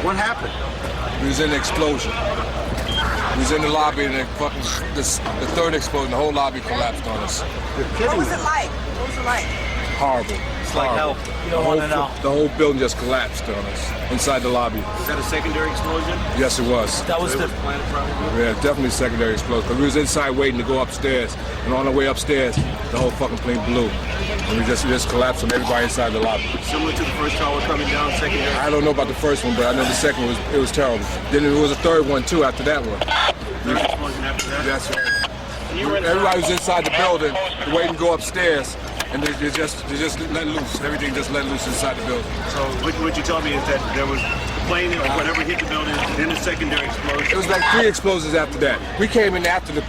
What happened? We was in the explosion. We was in the lobby and the third explosion, the whole lobby collapsed on us. What was it like? What was it like? Horrible. It's like hell. You don't want to know. The whole building just collapsed on us inside the lobby. Was that a secondary explosion? Yes, it was. That was the Planet probably? Yeah, definitely secondary explosion. But we was inside waiting to go upstairs, and on the way upstairs, the whole fucking plane blew. And we just collapsed on everybody inside the lobby. Similar to the first tower coming down, secondary? I don't know about the first one, but I know the second one was terrible. Then there was a third one too after that one. Third explosion after that? That's right. Everybody was inside the building, waiting to go upstairs, and they just let loose. Everything just let loose inside the building. So what you told me is that there was the plane or whatever hit the building, then a secondary explosion. It was like 3 explosions after that. We came in after the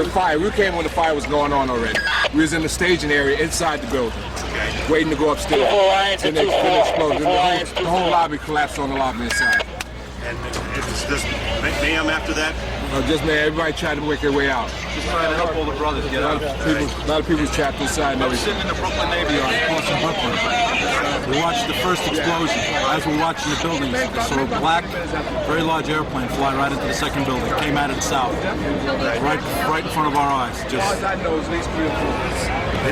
fire. We came when the fire was going on already. We was in the staging area inside the building, waiting to go upstairs. Then it exploded. The whole lobby collapsed on the lobby inside. And it's just mayhem after that? Just man, everybody tried to make their way out. Just trying to help all the brothers get out. A lot of people trapped inside. I was sitting in the Brooklyn Navy Yard, crossing Brooklyn. We watched the first explosion. As we're watching the buildings, we saw a black, very large airplane fly right into the second building. Came at it south, right in front of our eyes. Just,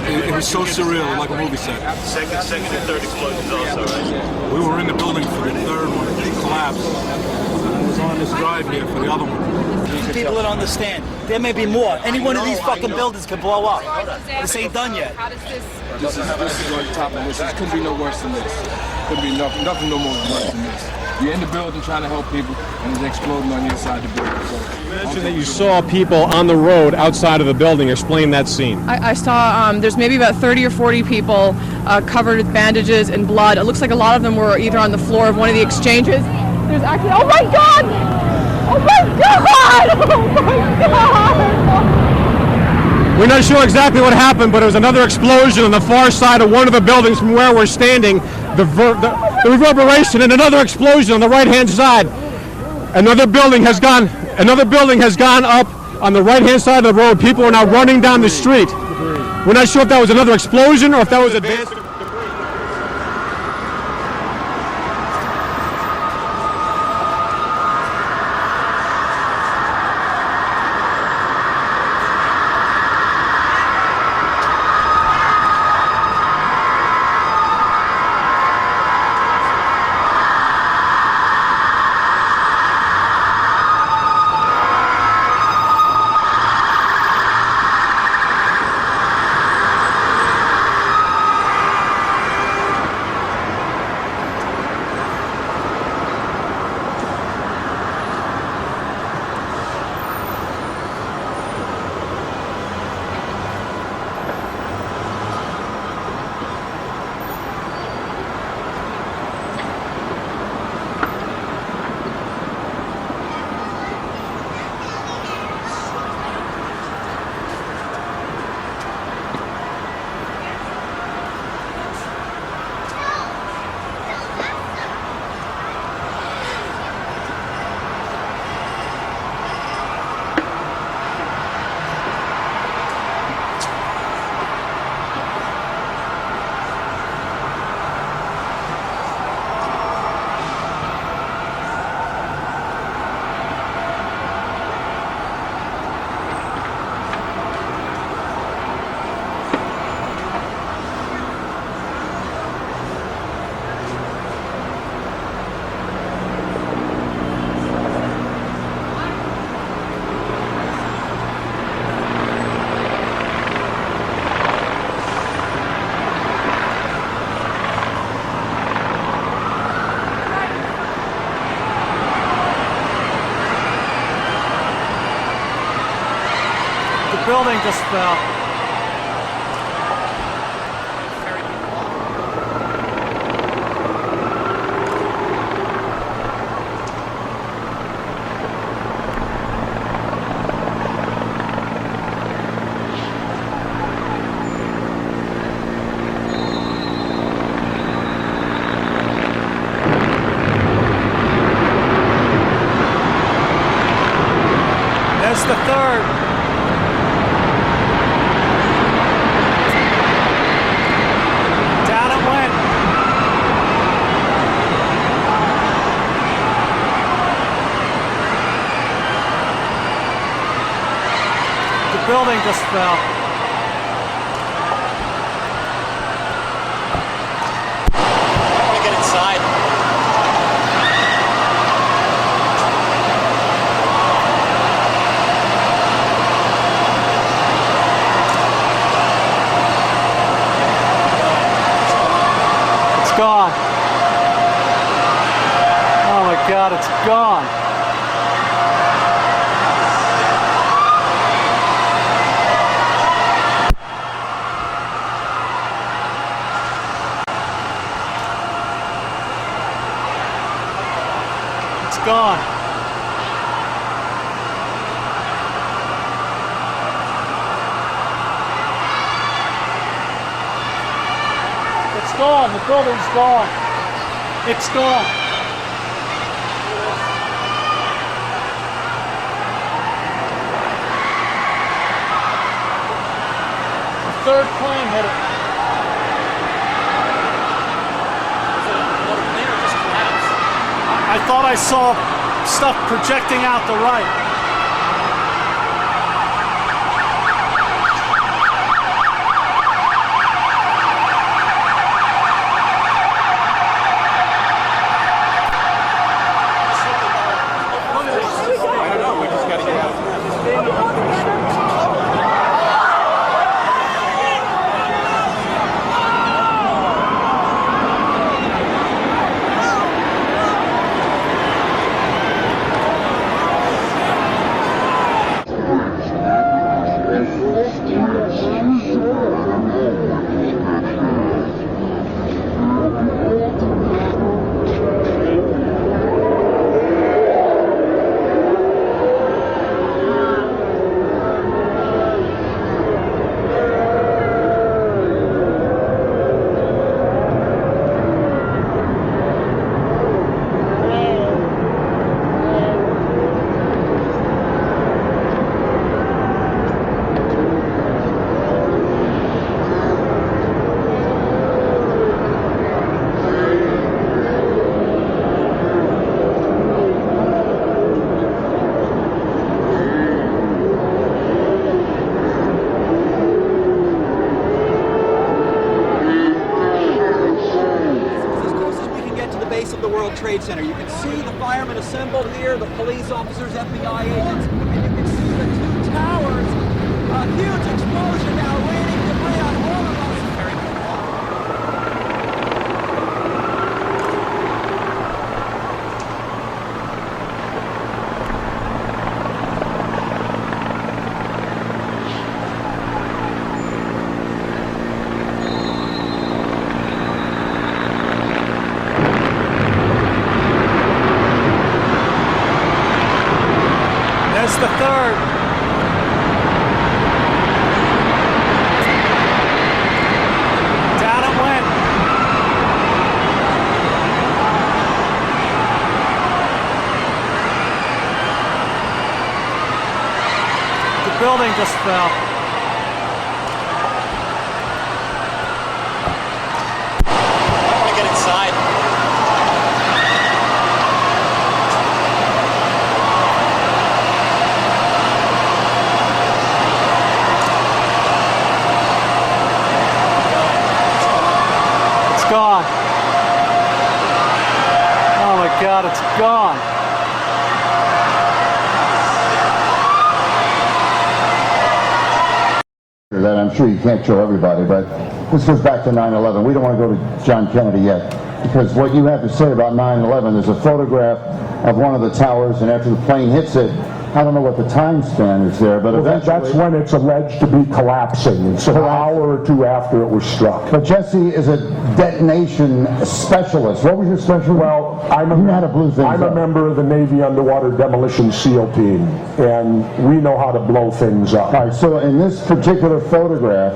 it was so surreal, like a movie set. Second and third explosions also, right? We were in the building for the third one. It collapsed. I was on this drive here for the other one. people don't understand. There may be more. Any one of these fucking buildings could blow up. This ain't done yet. This is on top of this. This couldn't be no worse than this. Couldn't be nothing no more worse than this. You're in the building trying to help people, and it's exploding on your side of the building. So, you mentioned that you saw people on the road outside of the building. Explain that scene. I saw there's maybe about 30 or 40 people covered with bandages and blood. It looks like a lot of them were either on the floor of one of the exchanges. There's actually, oh my God! Oh my God! Oh my God! We're not sure exactly what happened, but there was another explosion on the far side of one of the buildings from where we're standing. The reverberation and another explosion on the right-hand side. Another building has gone up on the right-hand side of the road. People are now running down the street. We're not sure if that was another explosion or if that was advanced. The building just fell. That's the third. building just fell. I want to get inside. It's gone. Oh my God, it's gone. Gone. It's gone. The building's gone. It's gone. The third plane hit it. I thought I saw stuff projecting out the right. I don't know, we just got to get out. Trade Center. You can see the firemen assembled here, the police officers, FBI agents, and you can see the two towers. A huge explosion now raining debris on all of us. Very That's the third. Down it went. The building just fell. I want to get inside. Gone. Oh my God, it's gone. That I'm sure you can't show everybody, but this goes back to 9/11. We don't want to go to John Kennedy yet, because what you have to say about 9/11, there's a photograph of one of the towers, and after the plane hits it, I don't know what the time span is there, but eventually... That's when it's alleged to be collapsing. It's an hour or two after it was struck. But Jesse is a detonation specialist. What was your specialty? Well, you know how to blow things I'm a up. member of the Navy Underwater Demolition SEAL Team, and we know how to blow things up. All right, so in this particular photograph,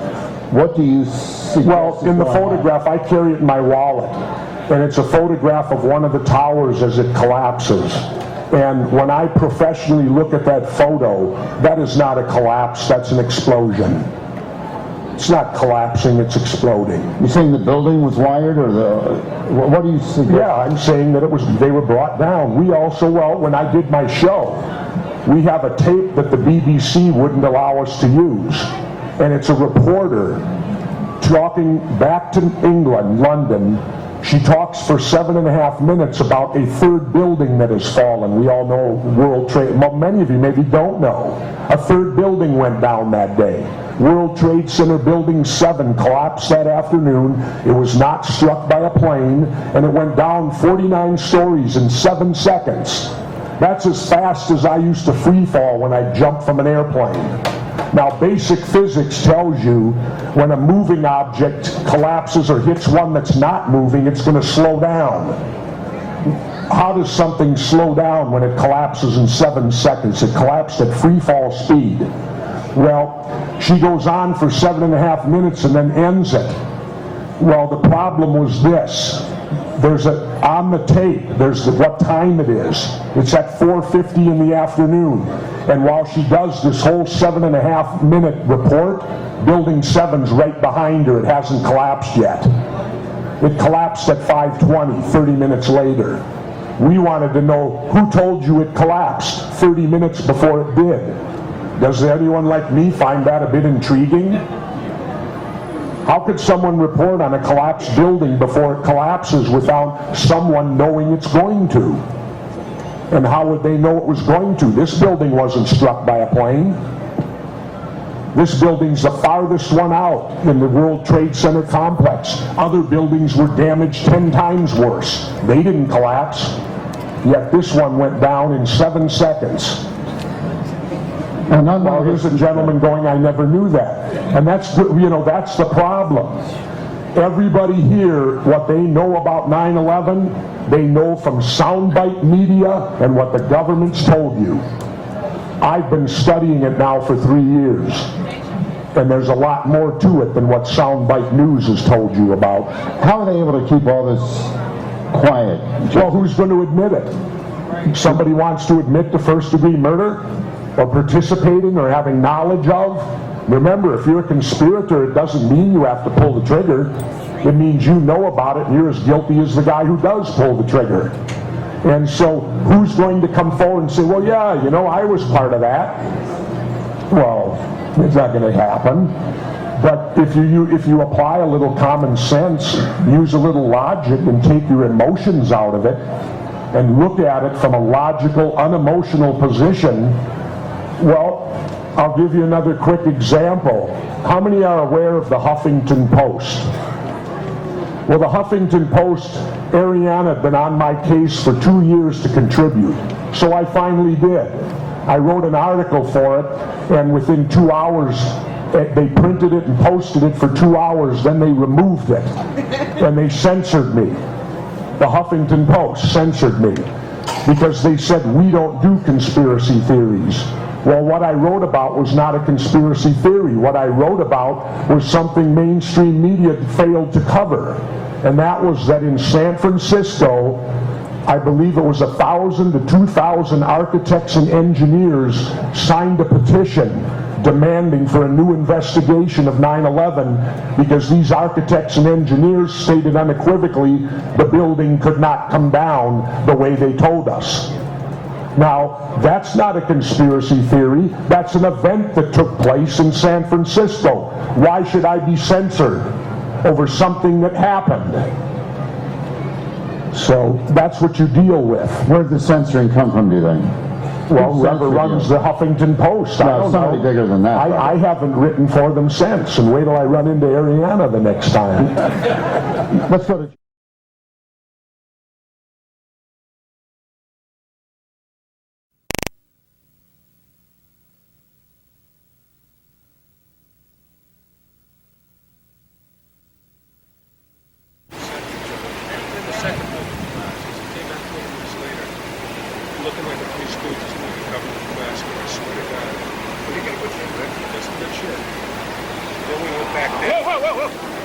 what do you suggest? Well, in the photograph, I carry it in my wallet, and it's a photograph of one of the towers as it collapses. And when I professionally look at that photo, that is not a collapse, that's an explosion. It's not collapsing, it's exploding. You're saying the building was wired, or what do you suggest? Yeah, I'm saying that they were brought down. We also, well, when I did my show, we have a tape that the BBC wouldn't allow us to use. And it's a reporter talking back to England, London. She talks for 7.5 minutes about a third building that has fallen. We all know World Trade, many of you maybe don't know. A third building went down that day. World Trade Center Building 7 collapsed that afternoon. It was not struck by a plane, and it went down 49 stories in 7 seconds. That's as fast as I used to free fall when I jumped from an airplane. Now, basic physics tells you when a moving object collapses or hits one that's not moving, it's going to slow down. How does something slow down when it collapses in 7 seconds? It collapsed at free fall speed. Well, she goes on for 7.5 minutes and then ends it. Well, the problem was this. On the tape, there's what time it is. It's at 4:50 in the afternoon. And while she does this whole 7.5 minute report, Building 7's right behind her. It hasn't collapsed yet. It collapsed at 5:20, 30 minutes later. We wanted to know who told you it collapsed 30 minutes before it did. Does anyone like me find that a bit intriguing? How could someone report on a collapsed building before it collapses without someone knowing it's going to? And how would they know it was going to? This building wasn't struck by a plane. This building's the farthest one out in the World Trade Center complex. Other buildings were damaged 10 times worse. They didn't collapse, yet this one went down in 7 seconds. Well, here's a gentleman going, I never knew that. And that's the problem. Everybody here, what they know about 9/11, they know from soundbite media and what the government's told you. I've been studying it now for 3 years. And there's a lot more to it than what soundbite news has told you about. How are they able to keep all this quiet? Well, who's going to admit it? Somebody wants to admit to first-degree murder? Or participating or having knowledge of? Remember, if you're a conspirator, it doesn't mean you have to pull the trigger. It means you know about it and you're as guilty as the guy who does pull the trigger. And so who's going to come forward and say, well, yeah, I was part of that? Well, it's not going to happen. But if you apply a little common sense, use a little logic and take your emotions out of it and look at it from a logical, unemotional position, well, I'll give you another quick example. How many are aware of the Huffington Post? Well, the Huffington Post, Ariana had been on my case for 2 years to contribute. So I finally did. I wrote an article for it, and within 2 hours, they printed it and posted it for 2 hours, then they removed it. And they censored me. The Huffington Post censored me because they said, we don't do conspiracy theories. Well, what I wrote about was not a conspiracy theory. What I wrote about was something mainstream media failed to cover. And that was that in San Francisco, I believe it was 1,000 to 2,000 architects and engineers signed a petition demanding for a new investigation of 9/11 because these architects and engineers stated unequivocally the building could not come down the way they told us. Now, that's not a conspiracy theory. That's an event that took place in San Francisco. Why should I be censored over something that happened? So that's what you deal with. Where did the censoring come from, do you think? Well, whoever runs the Huffington Post. I don't somebody know. bigger than that. I haven't written for them since, and wait till I run into Ariana the next time. Let's go to... Looking like a Three Stooges movie covered in plastic, I swear to God. But you got a good thing, right? Just a good shit. Then we went back there. Whoa, whoa, whoa, whoa!